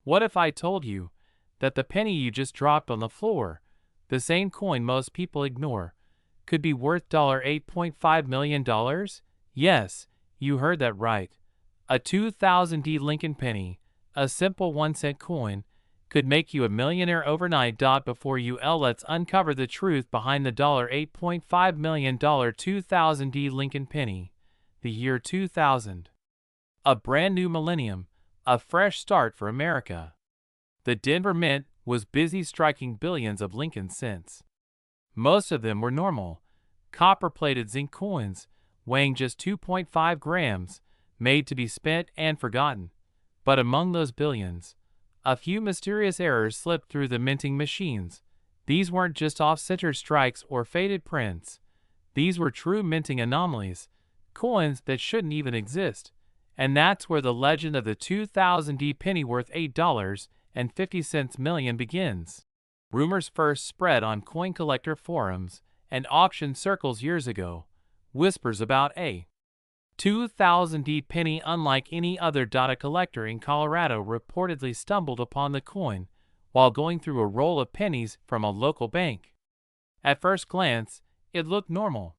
What if I told you that the penny you just dropped on the floor, the same coin most people ignore, could be worth $8.5 million? Yes, you heard that right. A 2000 Lincoln penny, a simple 1-cent coin, could make you a millionaire overnight. Before let's uncover the truth behind the $8.5 million 2000 Lincoln penny. The year 2000. A brand new millennium, a fresh start for America. The Denver Mint was busy striking billions of Lincoln cents. Most of them were normal, copper-plated zinc coins, weighing just 2.5 grams, made to be spent and forgotten. But among those billions, a few mysterious errors slipped through the minting machines. These weren't just off-center strikes or faded prints. These were true minting anomalies, coins that shouldn't even exist. And that's where the legend of the 2000 penny worth $8.50 million begins. Rumors first spread on coin collector forums and auction circles years ago. Whispers about a 2000 penny unlike any other. A collector in Colorado reportedly stumbled upon the coin while going through a roll of pennies from a local bank. At first glance, it looked normal.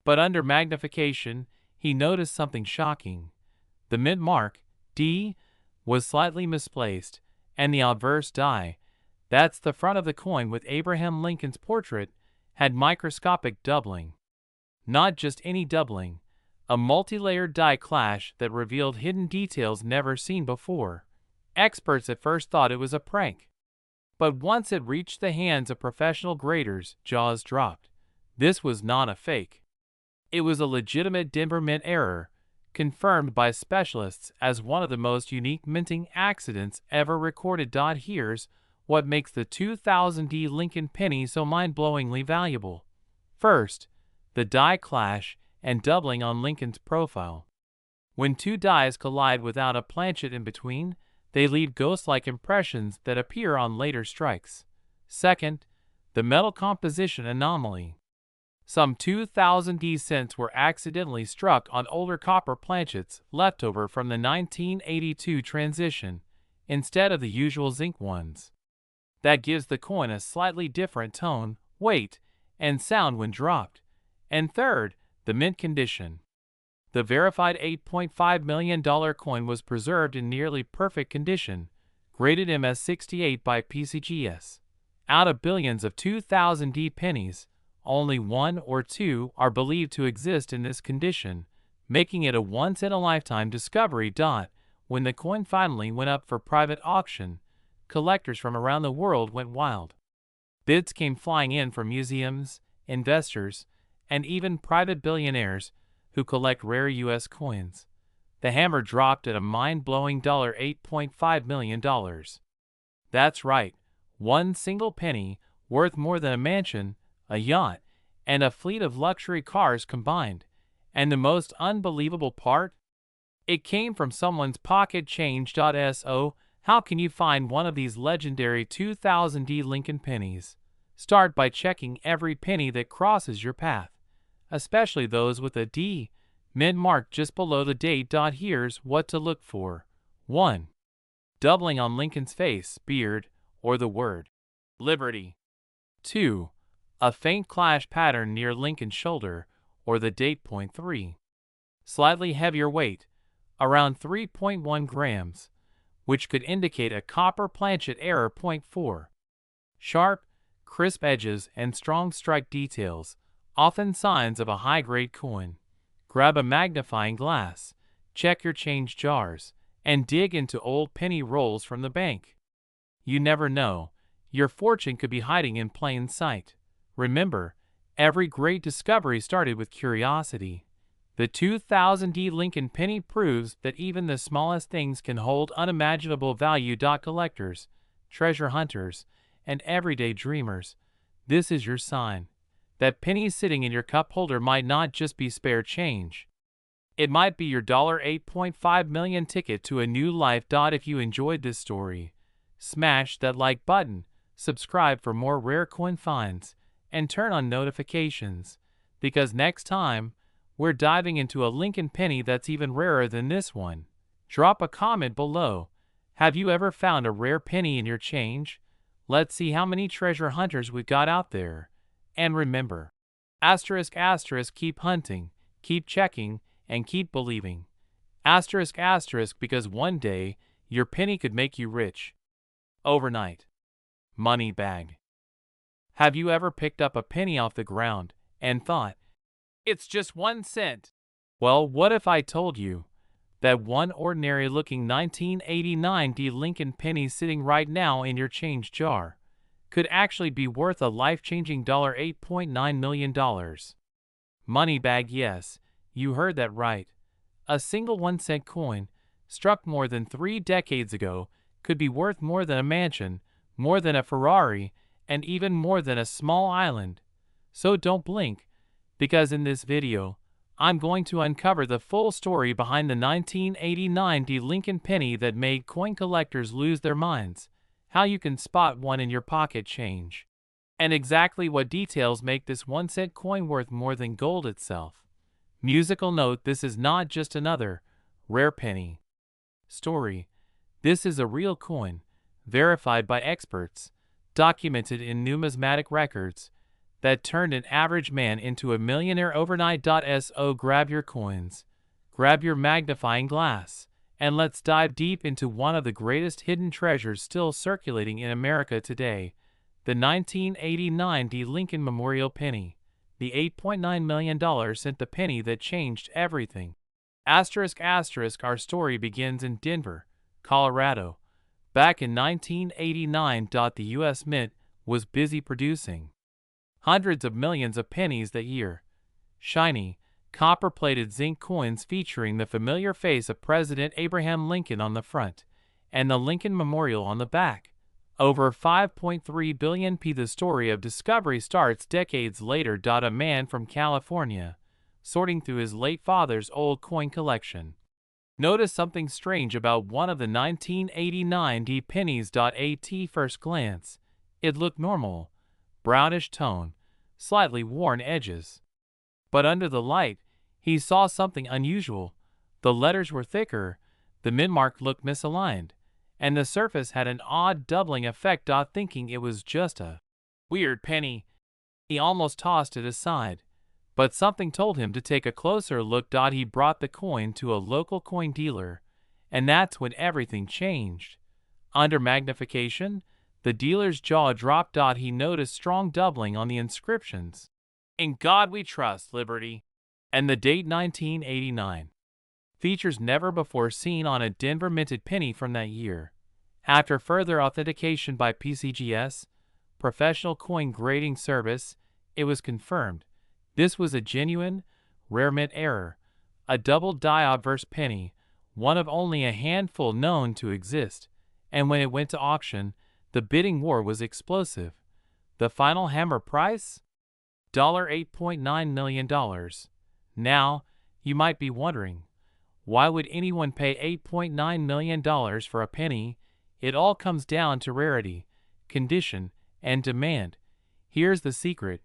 But under magnification, he noticed something shocking. The mint mark, D, was slightly misplaced, and the obverse die, that's the front of the coin with Abraham Lincoln's portrait, had microscopic doubling. Not just any doubling, a multi-layered die clash that revealed hidden details never seen before. Experts at first thought it was a prank. But once it reached the hands of professional graders, jaws dropped. This was not a fake. It was a legitimate Denver Mint error, confirmed by specialists as one of the most unique minting accidents ever recorded. Here's what makes the 2000 Lincoln penny so mind-blowingly valuable. First, the die clash and doubling on Lincoln's profile. When two dies collide without a planchet in between, they leave ghost-like impressions that appear on later strikes. Second, the metal composition anomaly. Some 2000 cents were accidentally struck on older copper planchets left over from the 1982 transition, instead of the usual zinc ones. That gives the coin a slightly different tone, weight, and sound when dropped. And third, the mint condition. The verified $8.5 million coin was preserved in nearly perfect condition, graded MS68 by PCGS. Out of billions of 2000 pennies, only one or two are believed to exist in this condition, making it a once-in-a-lifetime discovery. When the coin finally went up for private auction, collectors from around the world went wild. Bids came flying in from museums, investors, and even private billionaires who collect rare U.S. coins. The hammer dropped at a mind-blowing $8.5 million. That's right, one single penny worth more than a mansion, a yacht, and a fleet of luxury cars combined. And the most unbelievable part? It came from someone's pocket change. So, how can you find one of these legendary 2000 Lincoln pennies? Start by checking every penny that crosses your path, especially those with a D mint mark just below the date. Here's what to look for. 1. Doubling on Lincoln's face, beard, or the word Liberty. 2. A faint clash pattern near Lincoln's shoulder or the date. 3. Slightly heavier weight, around 3.1 grams, which could indicate a copper planchet error. 4. Sharp, crisp edges and strong strike details, often signs of a high-grade coin. Grab a magnifying glass, check your change jars, and dig into old penny rolls from the bank. You never know, your fortune could be hiding in plain sight. Remember, every great discovery started with curiosity. The 2000 Lincoln penny proves that even the smallest things can hold unimaginable value. Collectors, treasure hunters, and everyday dreamers, this is your sign. That penny sitting in your cup holder might not just be spare change. It might be your $8.5 million ticket to a new life. If you enjoyed this story, smash that like button, subscribe for more rare coin finds, and turn on notifications, because next time, we're diving into a Lincoln penny that's even rarer than this one. Drop a comment below. Have you ever found a rare penny in your change? Let's see how many treasure hunters we got out there. And remember, asterisk asterisk, keep hunting, keep checking, and keep believing. Asterisk asterisk, because one day your penny could make you rich. Overnight. Money bag. Have you ever picked up a penny off the ground and thought, it's just 1 cent? Well, what if I told you that one ordinary looking 1989 D Lincoln penny sitting right now in your change jar could actually be worth a life-changing $8.9 million? Money bag, yes, you heard that right. A single 1 cent coin, struck more than 3 decades ago, could be worth more than a mansion, more than a Ferrari, and even more than a small island. So don't blink, because in this video, I'm going to uncover the full story behind the 1989 D Lincoln penny that made coin collectors lose their minds, how you can spot one in your pocket change, and exactly what details make this 1 cent coin worth more than gold itself. Musical note: this is not just another rare penny story. This is a real coin, verified by experts, documented in numismatic records, that turned an average man into a millionaire overnight. So grab your coins, grab your magnifying glass, and let's dive deep into one of the greatest hidden treasures still circulating in America today, the 1989 D Lincoln Memorial Penny, the $8.9 million cent, the penny that changed everything. Asterisk asterisk, our story begins in Denver, Colorado. Back in 1989, the U.S. Mint was busy producing hundreds of millions of pennies that year. Shiny, copper-plated zinc coins featuring the familiar face of President Abraham Lincoln on the front, and the Lincoln Memorial on the back. Over 5.3 billion. The story of discovery starts decades later. A man from California, sorting through his late father's old coin collection, noticed something strange about one of the 1989 D pennies. At first glance, it looked normal, brownish tone, slightly worn edges. But under the light, he saw something unusual. The letters were thicker, the mint mark looked misaligned, and the surface had an odd doubling effect. Thinking it was just a weird penny, he almost tossed it aside. But something told him to take a closer look. He brought the coin to a local coin dealer, and that's when everything changed. Under magnification, the dealer's jaw dropped. He noticed strong doubling on the inscriptions. "In God We Trust, Liberty," and the date 1989. Features never before seen on a Denver minted penny from that year. After further authentication by PCGS, Professional Coin Grading Service, it was confirmed this was a genuine, rare mint error, a double die obverse penny, one of only a handful known to exist, and when it went to auction, the bidding war was explosive. The final hammer price? $8.9 million. Now, you might be wondering, why would anyone pay $8.9 million for a penny? It all comes down to rarity, condition, and demand. Here's the secret.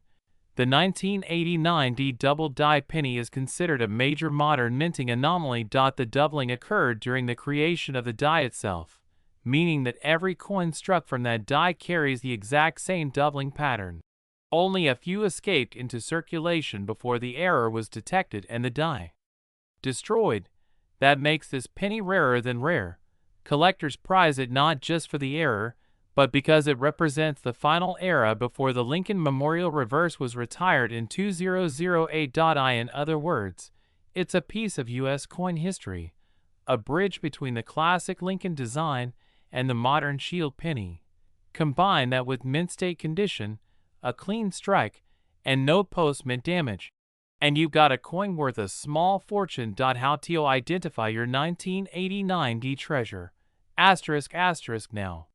The 1989 D double die penny is considered a major modern minting anomaly. The doubling occurred during the creation of the die itself, meaning that every coin struck from that die carries the exact same doubling pattern. Only a few escaped into circulation before the error was detected and the die destroyed. That makes this penny rarer than rare. Collectors prize it not just for the error, but because it represents the final era before the Lincoln Memorial reverse was retired in 2008. In other words, it's a piece of U.S. coin history, a bridge between the classic Lincoln design and the modern shield penny. Combine that with mint state condition, a clean strike, and no post-mint damage, and you've got a coin worth a small fortune. How to identify your 1989 D treasure? Asterisk asterisk now.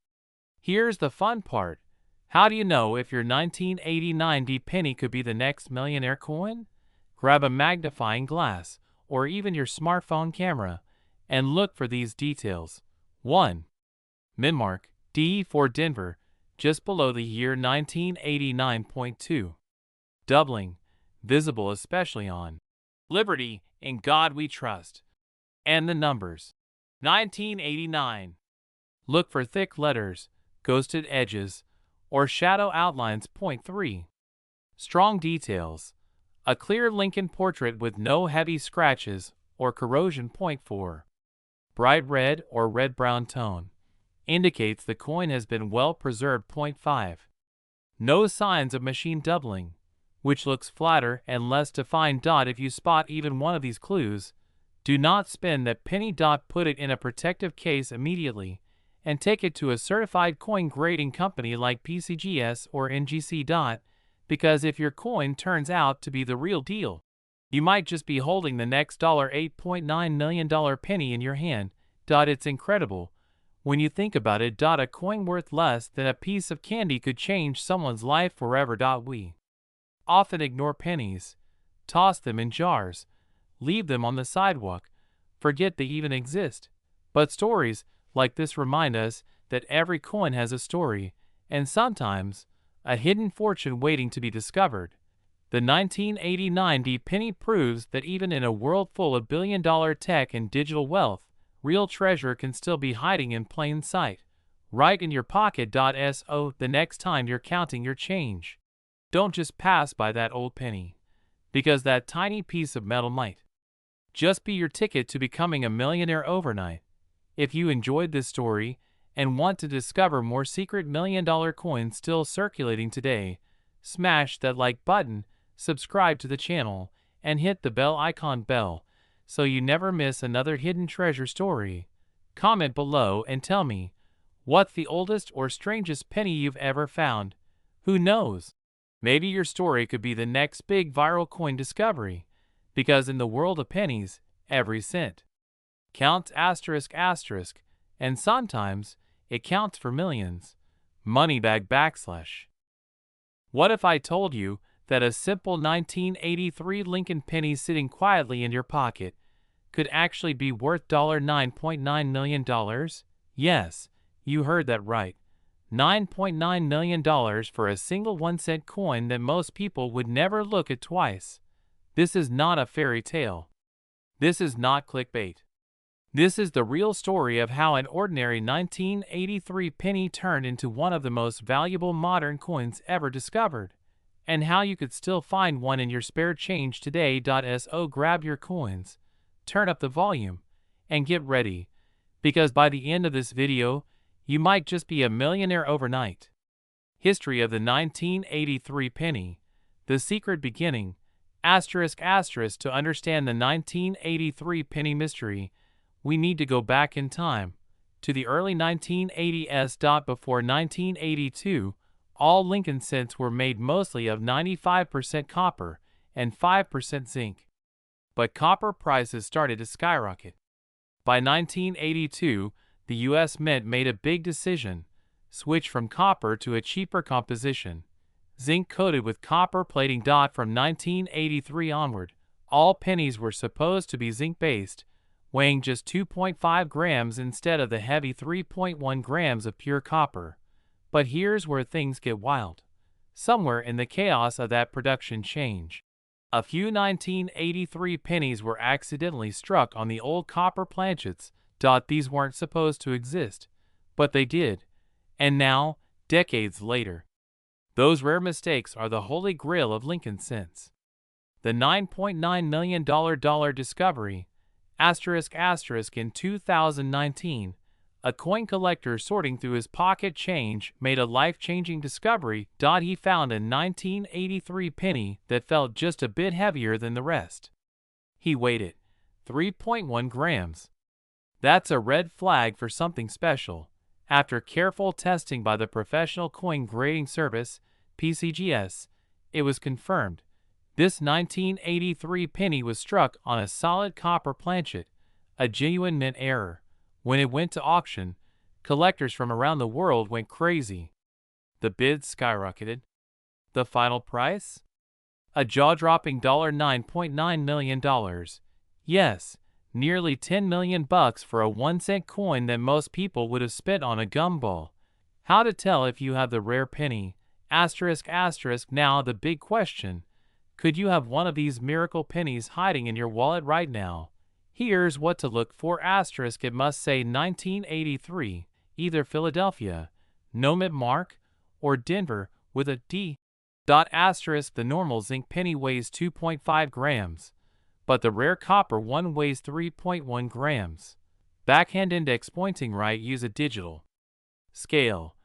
Here's the fun part. How do you know if your 1989 D penny could be the next millionaire coin? Grab a magnifying glass, or even your smartphone camera, and look for these details. 1. Mint mark, D for Denver, just below the year 1989.2. Doubling, visible especially on Liberty, in God We Trust. And the numbers. 1989. Look for thick letters, ghosted edges, or shadow outlines. Point 3. Strong details. A clear Lincoln portrait with no heavy scratches or corrosion. Point 4. Bright red or red-brown tone. Indicates the coin has been well preserved. Point 5. No signs of machine doubling, which looks flatter and less defined. If you spot even one of these clues, do not spend that penny. Put it in a protective case immediately and take it to a certified coin grading company like PCGS or NGC. Because if your coin turns out to be the real deal, you might just be holding the next $8.9 million penny in your hand. It's incredible when you think about it. A coin worth less than a piece of candy could change someone's life forever. We often ignore pennies, toss them in jars, leave them on the sidewalk, forget they even exist. But stories like this remind us that every coin has a story, and sometimes a hidden fortune waiting to be discovered. The 1989 penny proves that even in a world full of billion-dollar tech and digital wealth, real treasure can still be hiding in plain sight, right in your pocket. So the next time you're counting your change, don't just pass by that old penny, because that tiny piece of metal might just be your ticket to becoming a millionaire overnight. If you enjoyed this story and want to discover more secret million-dollar coins still circulating today, smash that like button, subscribe to the channel, and hit the bell icon so you never miss another hidden treasure story. Comment below and tell me, what's the oldest or strangest penny you've ever found? Who knows? Maybe your story could be the next big viral coin discovery. Because in the world of pennies, every cent counts, and sometimes it counts for millions. Moneybag /. What if I told you that a simple 1983 Lincoln penny sitting quietly in your pocket could actually be worth $9.9 million? Yes, you heard that right. $9.9 million for a single 1-cent coin that most people would never look at twice. This is not a fairy tale. This is not clickbait. This is the real story of how an ordinary 1983 penny turned into one of the most valuable modern coins ever discovered, and how you could still find one in your spare change today. So grab your coins, turn up the volume, and get ready, because by the end of this video, you might just be a millionaire overnight. History of the 1983 penny. The secret beginning. **** To understand the 1983 penny mystery, we need to go back in time to the early 1980s. Before 1982, all Lincoln cents were made mostly of 95% copper and 5% zinc. But copper prices started to skyrocket. By 1982, the U.S. Mint made a big decision: switch from copper to a cheaper composition, zinc coated with copper plating. From 1983 onward, all pennies were supposed to be zinc-based, weighing just 2.5 grams instead of the heavy 3.1 grams of pure copper. But here's where things get wild. Somewhere in the chaos of that production change, a few 1983 pennies were accidentally struck on the old copper planchets. These weren't supposed to exist, but they did. And now, decades later, those rare mistakes are the holy grail of Lincoln cents. The $9.9 million discovery. In 2019, a coin collector sorting through his pocket change made a life-changing discovery. He found a 1983 penny that felt just a bit heavier than the rest. He weighed it, 3.1 grams. That's a red flag for something special. After careful testing by the Professional Coin Grading Service, PCGS, it was confirmed. This 1983 penny was struck on a solid copper planchet, a genuine mint error. When it went to auction, collectors from around the world went crazy. The bids skyrocketed. The final price? A jaw-dropping $9.9 million. Yes, nearly $10 million for a 1-cent coin that most people would have spent on a gumball. How to tell if you have the rare penny? ***. Now the big question. Could you have one of these miracle pennies hiding in your wallet right now? Here's what to look for. It must say 1983. either Philadelphia, Nomad Mark, or Denver with a D. Asterisk the normal zinc penny weighs 2.5 grams, but the rare copper one weighs 3.1 grams. Backhand index pointing right, use a digital scale.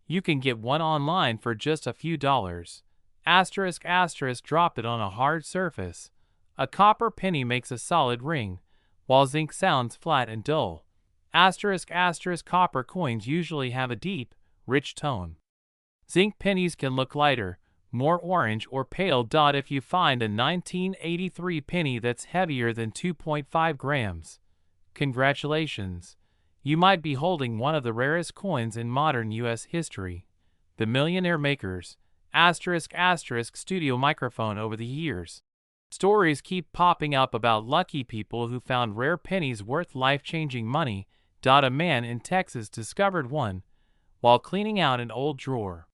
You can get one online for just a few dollars. Asterisk asterisk drop it on a hard surface. A copper penny makes a solid ring, while zinc sounds flat and dull. Asterisk asterisk copper coins usually have a deep, rich tone. Zinc pennies can look lighter, more orange or pale. If you find a 1983 penny that's heavier than 2.5 grams, congratulations. You might be holding one of the rarest coins in modern U.S. history. The Millionaire Makers, asterisk asterisk studio microphone. Over the years, stories keep popping up about lucky people who found rare pennies worth life-changing money. A man in Texas discovered one while cleaning out an old drawer.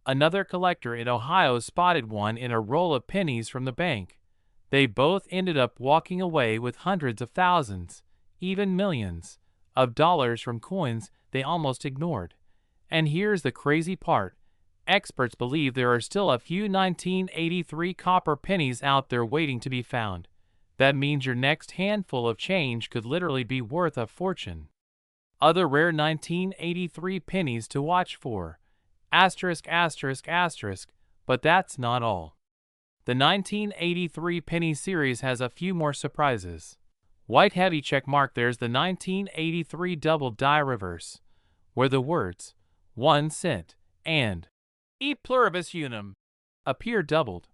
Another collector in Ohio spotted one in a roll of pennies from the bank. They both ended up walking away with hundreds of thousands, even millions, of dollars from coins they almost ignored. And here's the crazy part. Experts believe there are still a few 1983 copper pennies out there waiting to be found. That means your next handful of change could literally be worth a fortune. Other rare 1983 pennies to watch for. Asterisk asterisk asterisk, but that's not all. The 1983 penny series has a few more surprises. White heavy checkmark. There's the 1983 double die reverse, where the words 1 cent and e pluribus unum appear doubled.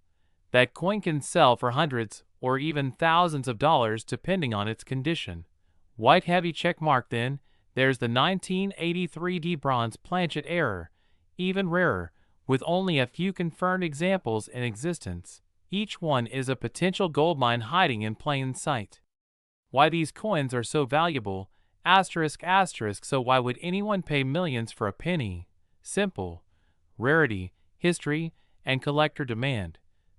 That coin can sell for hundreds or even thousands of dollars depending on its condition. White heavy checkmark. Then there's the 1983 D bronze planchet error, even rarer, with only a few confirmed examples in existence. Each one is a potential goldmine hiding in plain sight. Why these coins are so valuable, asterisk asterisk. So why would anyone pay millions for a penny? Simple. Rarity, history, and collector demand.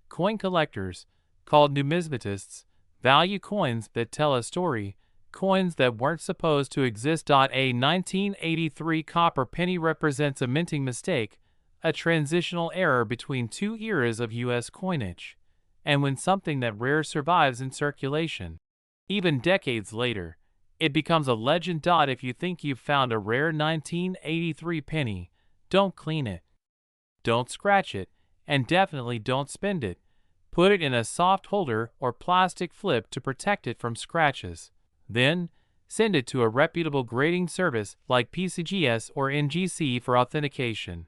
Coin collectors, called numismatists, value coins that tell a story, coins that weren't supposed to exist. A 1983 copper penny represents a minting mistake, a transitional error between two eras of U.S. coinage. And when something that rare survives in circulation, even decades later, it becomes a legend. If you think you've found a rare 1983 penny, don't clean it, don't scratch it, and definitely don't spend it. Put it in a soft holder or plastic flip to protect it from scratches. Then, send it to a reputable grading service like PCGS or NGC for authentication.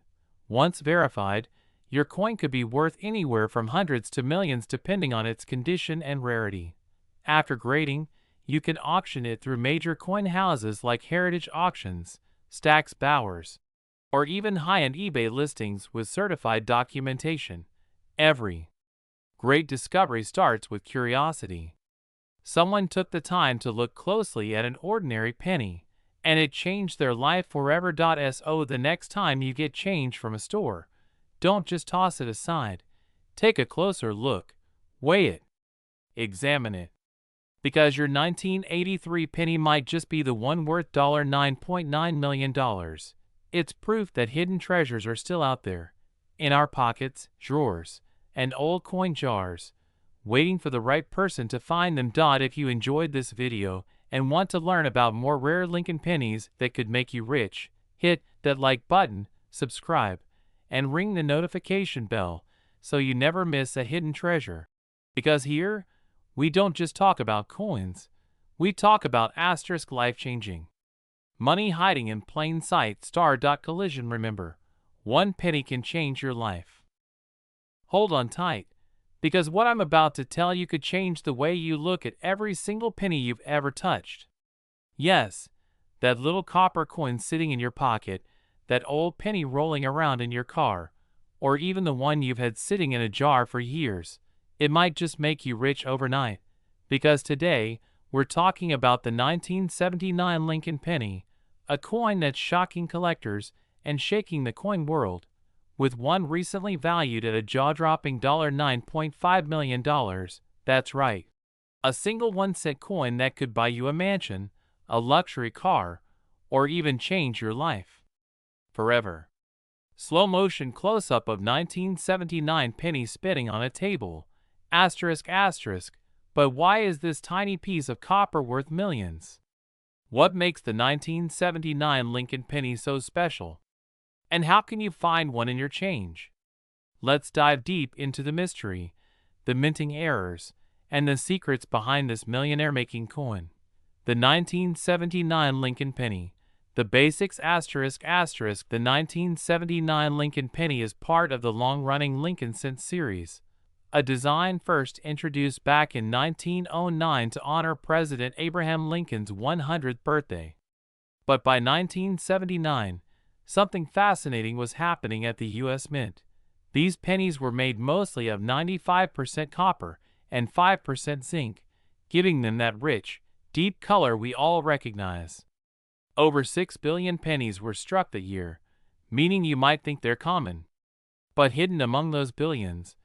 Once verified, your coin could be worth anywhere from hundreds to millions depending on its condition and rarity. After grading, you can auction it through major coin houses like Heritage Auctions, Stack's Bowers, or even high-end eBay listings with certified documentation. Every great discovery starts with curiosity. Someone took the time to look closely at an ordinary penny, and it changed their life forever. So the next time you get change from a store, don't just toss it aside. Take a closer look, weigh it, examine it. Because your 1983 penny might just be the one worth $9.9 million. It's proof that hidden treasures are still out there, in our pockets, drawers, and old coin jars, waiting for the right person to find them. If you enjoyed this video and want to learn about more rare Lincoln pennies that could make you rich, hit that like button, subscribe, and ring the notification bell so you never miss a hidden treasure. Because here, we don't just talk about coins, we talk about asterisk life-changing money hiding in plain sight. Collision. Remember, one penny can change your life. Hold on tight, because what I'm about to tell you could change the way you look at every single penny you've ever touched. Yes, that little copper coin sitting in your pocket, that old penny rolling around in your car, or even the one you've had sitting in a jar for years. It might just make you rich overnight. Because today, we're talking about the 1979 Lincoln penny, a coin that's shocking collectors and shaking the coin world, with one recently valued at a jaw-dropping $9.5 million. That's right. A single 1 cent coin that could buy you a mansion, a luxury car, or even change your life forever. Slow motion close-up of 1979 penny spitting on a table. Asterisk asterisk. But why is this tiny piece of copper worth millions? What makes the 1979 Lincoln penny so special? And how can you find one in your change? Let's dive deep into the mystery, the minting errors, and the secrets behind this millionaire-making coin. The 1979 Lincoln penny. The basics asterisk asterisk. The 1979 Lincoln penny is part of the long-running Lincoln cent series, a design first introduced back in 1909 to honor President Abraham Lincoln's 100th birthday. But by 1979, something fascinating was happening at the U.S. Mint. These pennies were made mostly of 95% copper and 5% zinc, giving them that rich, deep color we all recognize. Over 6 billion pennies were struck that year, meaning you might think they're common. But hidden among those billions,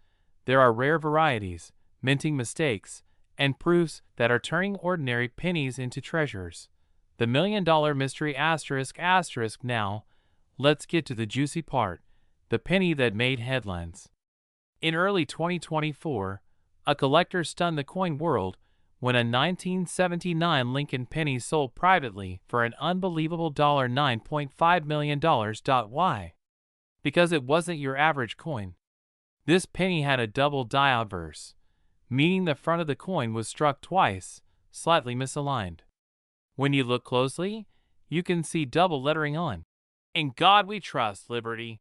there are rare varieties, minting mistakes, and proofs that are turning ordinary pennies into treasures. The million-dollar mystery asterisk asterisk. Now, let's get to the juicy part, the penny that made headlines. In early 2024, a collector stunned the coin world when a 1979 Lincoln penny sold privately for an unbelievable $9.5 million. Why? Because it wasn't your average coin. This penny had a double die obverse, meaning the front of the coin was struck twice, slightly misaligned. When you look closely, you can see double lettering on "In God We Trust, Liberty,"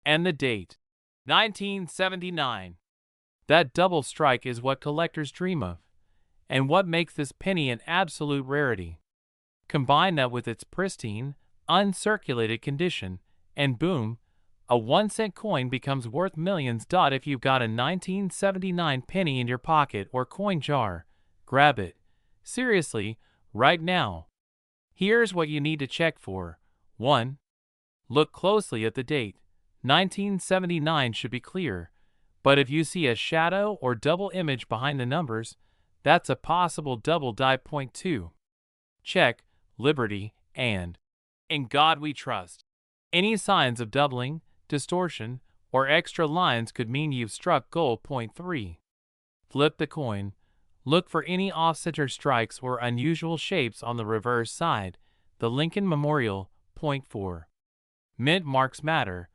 and the date, 1979. That double strike is what collectors dream of, and what makes this penny an absolute rarity. Combine that with its pristine, uncirculated condition, and boom, a 1-cent coin becomes worth millions. If you've got a 1979 penny in your pocket or coin jar, grab it. Seriously, right now. Here's what you need to check for. 1. Look closely at the date. 1979 should be clear, but if you see a shadow or double image behind the numbers, that's a possible double die. Point 2. Check Liberty and "In God We Trust." Any signs of doubling, distortion, or extra lines could mean you've struck gold. Point 3. Flip the coin. Look for any off-center strikes or unusual shapes on the reverse side. The Lincoln Memorial. Point 4. Mint marks matter.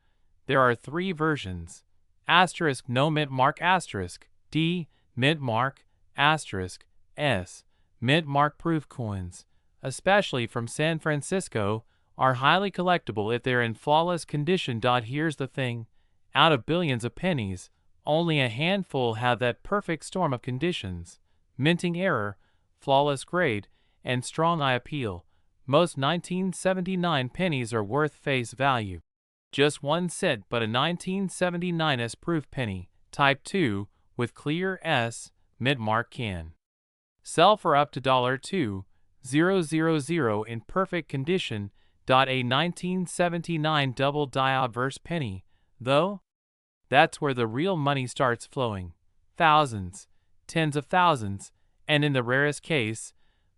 There are 3 versions. Asterisk no mint mark asterisk. D. Mint mark asterisk. S. Mint mark proof coins, especially from San Francisco, are highly collectible if they're in flawless condition. Here's the thing. Out of billions of pennies, only a handful have that perfect storm of conditions: minting error, flawless grade, and strong eye appeal. Most 1979 pennies are worth face value just 1 cent, but a 1979 S-proof penny, type 2, with clear S mint mark can sell for up to $2,000 in perfect condition. A 1979 double die obverse penny, though, that's where the real money starts flowing. Thousands, tens of thousands, and in the rarest case,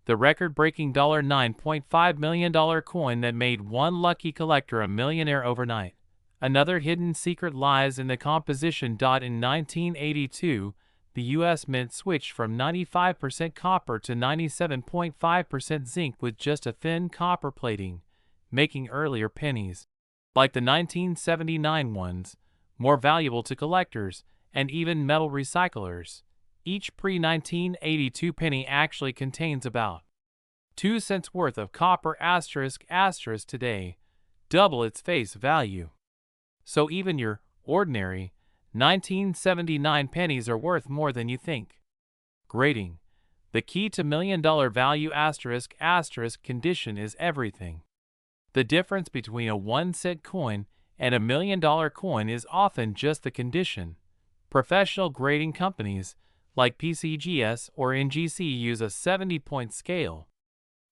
the record-breaking $9.5 million coin that made one lucky collector a millionaire overnight. Another hidden secret lies in the composition. In 1982, the U.S. Mint switched from 95% copper to 97.5% zinc with just a thin copper plating, making earlier pennies, like the 1979 ones, more valuable to collectors and even metal recyclers. Each pre-1982 penny actually contains about 2 cents worth of copper asterisk asterisk today, double its face value. So even your ordinary 1979 pennies are worth more than you think. Grading. The key to million-dollar value asterisk asterisk condition is everything. The difference between a 1-cent coin and a million-dollar coin is often just the condition. Professional grading companies like PCGS or NGC use a 70-point scale.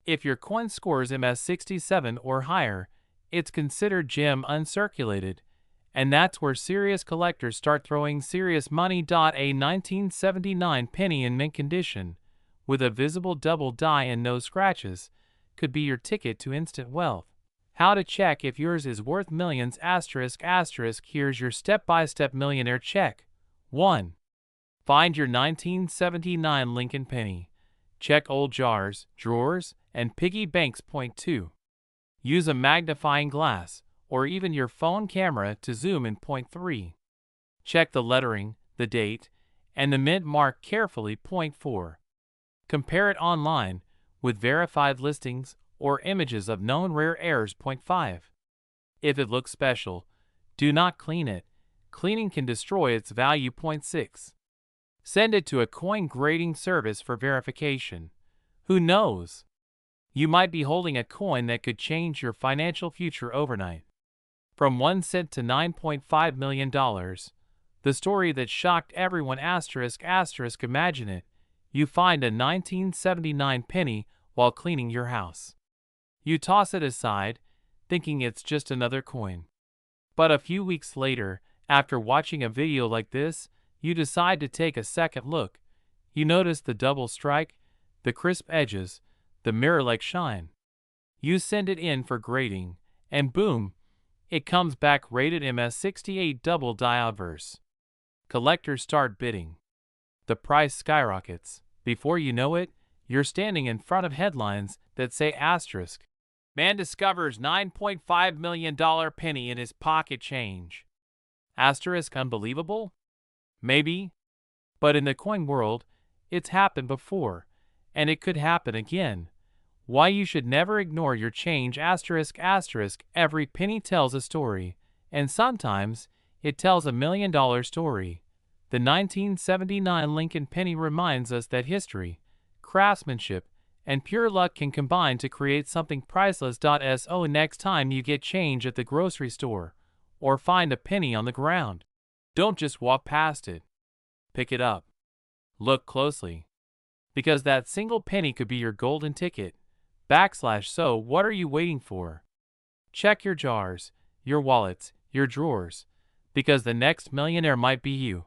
If your coin scores MS67 or higher, it's considered gem uncirculated, and that's where serious collectors start throwing serious money. A 1979 penny in mint condition, with a visible double die and no scratches, could be your ticket to instant wealth. How to check if yours is worth millions asterisk asterisk. Here's your step-by-step millionaire check. 1. Find your 1979 Lincoln penny. Check old jars, drawers, and piggy banks. Point 2. Use a magnifying glass or even your phone camera to zoom in. Point 3. Check the lettering, the date, and the mint mark carefully. Point 4. Compare it online with verified listings or images of known rare errors. Point 5. If it looks special, do not clean it. Cleaning can destroy its value. Point 6. Send it to a coin grading service for verification. Who knows? You might be holding a coin that could change your financial future overnight. From 1 cent to $9.5 million. The story that shocked everyone asterisk asterisk. Imagine it. You find a 1979 penny while cleaning your house. You toss it aside, thinking it's just another coin. But a few weeks later, after watching a video like this, you decide to take a second look. You notice the double strike, the crisp edges, the mirror-like shine. You send it in for grading, and boom, it comes back rated MS68 double diaverse. Collectors start bidding. The price skyrockets. Before you know it, you're standing in front of headlines that say asterisk. Man discovers $9.5 million penny in his pocket change. Asterisk unbelievable? Maybe. But in the coin world, it's happened before, and it could happen again. Why you should never ignore your change asterisk asterisk. Every penny tells a story, and sometimes it tells $1 million story. The 1979 Lincoln penny reminds us that history, craftsmanship, and pure luck can combine to create something priceless. So next time you get change at the grocery store or find a penny on the ground, don't just walk past it. Pick it up. Look closely. Because that single penny could be your golden ticket. So what are you waiting for? Check your jars, your wallets, your drawers, because the next millionaire might be you.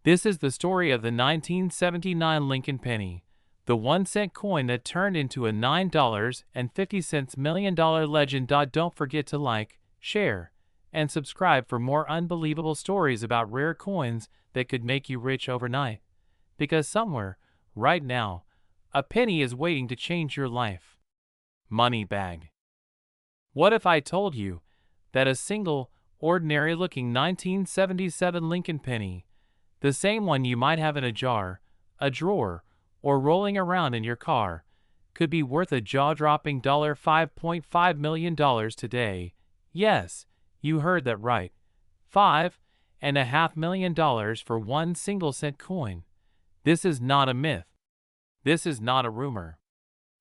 This is the story of the 1979 Lincoln penny, the 1-cent coin that turned into a $9.50 million legend. Don't forget to like, share, and subscribe for more unbelievable stories about rare coins that could make you rich overnight. Because somewhere, right now, a penny is waiting to change your life. Money bag. What if I told you that a single, ordinary-looking 1977 Lincoln penny, the same one you might have in a jar, a drawer, or rolling around in your car, could be worth a jaw-dropping $5.5 million today? Yes, you heard that right. $5.5 million for one single-cent coin. This is not a myth. This is not a rumor.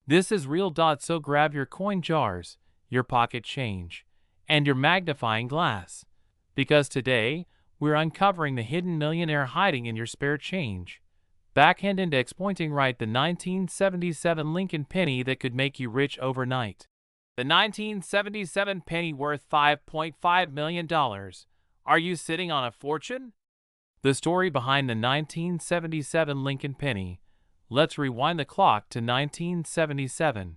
This is real. So grab your coin jars, your pocket change, and your magnifying glass. Because today, we're uncovering the hidden millionaire hiding in your spare change. Backhand index pointing right, the 1977 Lincoln penny that could make you rich overnight. The 1977 penny worth $5.5 million. Are you sitting on a fortune? The story behind the 1977 Lincoln penny. Let's rewind the clock to 1977.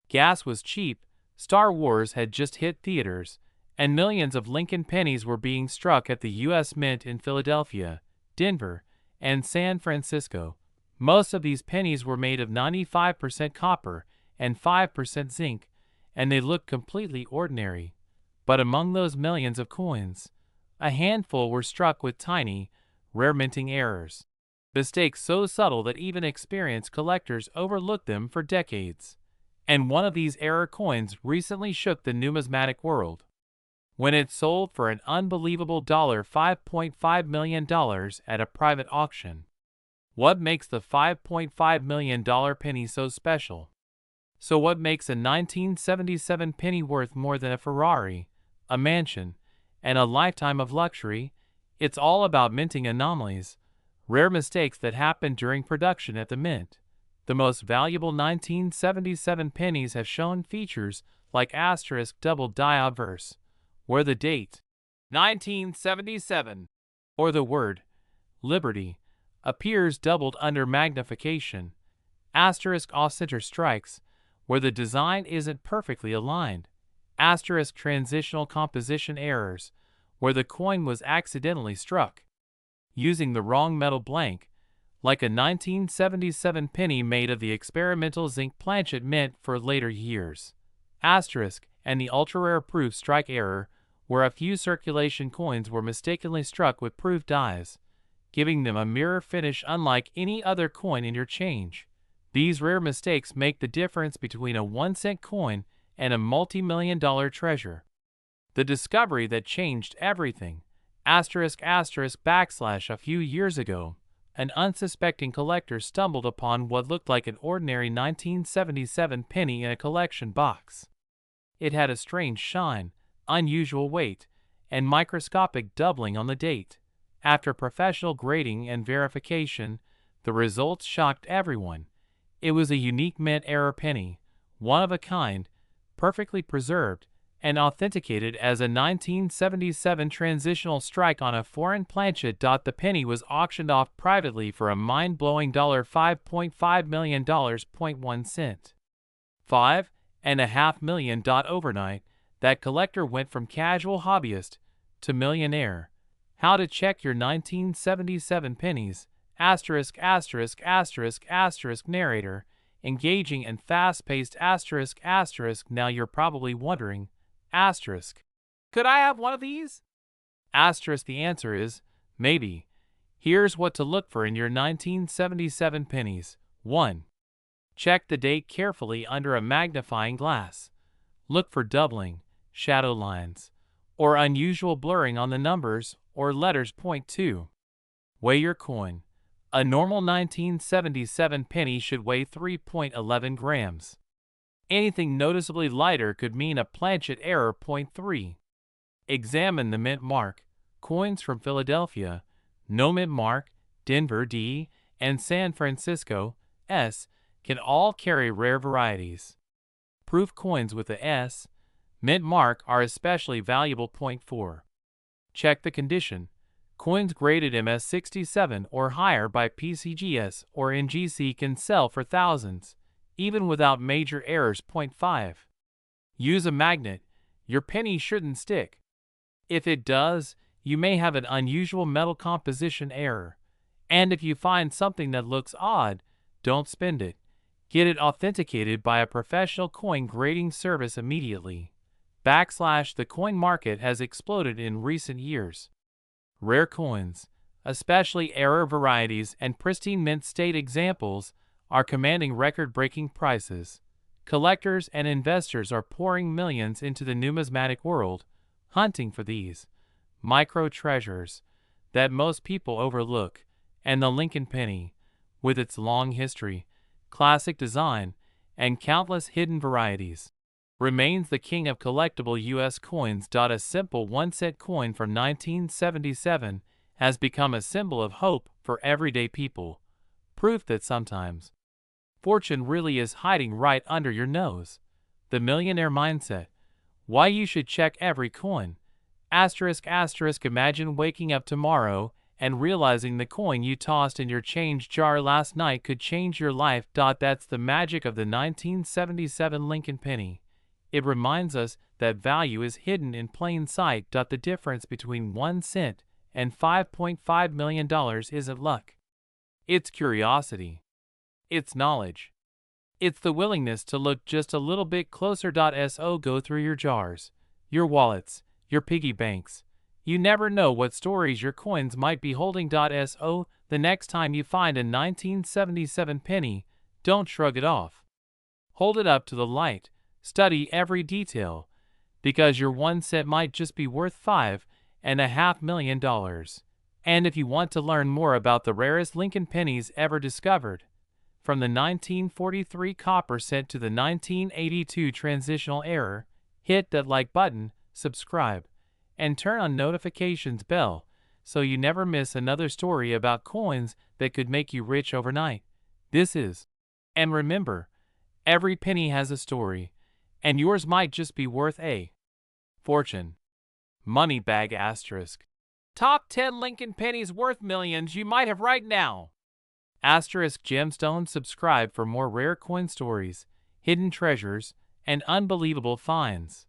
Gas was cheap, Star Wars had just hit theaters, and millions of Lincoln pennies were being struck at the U.S. Mint in Philadelphia, Denver, and San Francisco. Most of these pennies were made of 95% copper and 5% zinc, and they looked completely ordinary. But among those millions of coins, a handful were struck with tiny, rare minting errors. Mistakes so subtle that even experienced collectors overlooked them for decades. And one of these error coins recently shook the numismatic world when it sold for an unbelievable $5.5 million at a private auction. What makes the $5.5 million penny so special? So what makes a 1977 penny worth more than a Ferrari, a mansion, and a lifetime of luxury? It's all about minting anomalies, rare mistakes that happen during production at the mint. The most valuable 1977 pennies have shown features like asterisk double diaverse, where the date 1977 or the word liberty appears doubled under magnification, asterisk off-center strikes, where the design isn't perfectly aligned. Asterisk transitional composition errors, where the coin was accidentally struck using the wrong metal blank, like a 1977 penny made of the experimental zinc planchet mint for later years. Asterisk, and the ultra-rare proof strike error, where a few circulation coins were mistakenly struck with proof dies, giving them a mirror finish unlike any other coin in your change. These rare mistakes make the difference between a 1-cent coin and a multi-million-dollar treasure. The discovery that changed everything. Asterisk asterisk backslash a few years ago, an unsuspecting collector stumbled upon what looked like an ordinary 1977 penny in a collection box. It had a strange shine, unusual weight, and microscopic doubling on the date. After professional grading and verification, the results shocked everyone. It was a unique mint error penny, one of a kind, perfectly preserved, and authenticated as a 1977 transitional strike on a foreign planchet. The penny was auctioned off privately for a mind-blowing $5.5 million. 1 cent. $5.5 million. Overnight, that collector went from casual hobbyist to millionaire. How to check your 1977 pennies. Asterisk asterisk asterisk asterisk narrator. Engaging and fast-paced asterisk asterisk. Now you're probably wondering, asterisk, could I have one of these? Asterisk, the answer is, maybe. Here's what to look for in your 1977 pennies. 1. Check the date carefully under a magnifying glass. Look for doubling, shadow lines, or unusual blurring on the numbers or letters. 2. Weigh your coin. A normal 1977 penny should weigh 3.11 grams. Anything noticeably lighter could mean a planchet error. 3. Examine the mint mark. Coins from Philadelphia, no mint mark, Denver D, and San Francisco S can all carry rare varieties. Proof coins with the S mint mark are especially valuable. 4. Check the condition. Coins graded MS67 or higher by PCGS or NGC can sell for thousands, even without major errors. 5. Use a magnet. Your penny shouldn't stick. If it does, you may have an unusual metal composition error. And if you find something that looks odd, don't spend it. Get it authenticated by a professional coin grading service immediately. The coin market has exploded in recent years. Rare coins, especially error varieties and pristine mint state examples, are commanding record-breaking prices. Collectors and investors are pouring millions into the numismatic world, hunting for these micro treasures that most people overlook, and the Lincoln penny, with its long history, classic design, and countless hidden varieties, remains the king of collectible U.S. coins. A simple 1-cent coin from 1977 has become a symbol of hope for everyday people, proof that sometimes fortune really is hiding right under your nose. The millionaire mindset. Why you should check every coin. Asterisk asterisk. Imagine waking up tomorrow and realizing the coin you tossed in your change jar last night could change your life. That's the magic of the 1977 Lincoln penny. It reminds us that value is hidden in plain sight. The difference between 1 cent and $5.5 million isn't luck. It's curiosity. It's knowledge. It's the willingness to look just a little bit closer. Go through your jars, your wallets, your piggy banks. You never know what stories your coins might be holding. The next time you find a 1977 penny, don't shrug it off. Hold it up to the light. Study every detail, because your 1 cent might just be worth $5.5 million. And if you want to learn more about the rarest Lincoln pennies ever discovered, from the 1943 copper cent to the 1982 transitional error, hit that like button, subscribe, and turn on notifications bell so you never miss another story about coins that could make you rich overnight. And remember, every penny has a story, and yours might just be worth a fortune. Money bag asterisk. Top 10 Lincoln pennies worth millions you might have right now. Asterisk gemstones. Subscribe for more rare coin stories, hidden treasures, and unbelievable finds.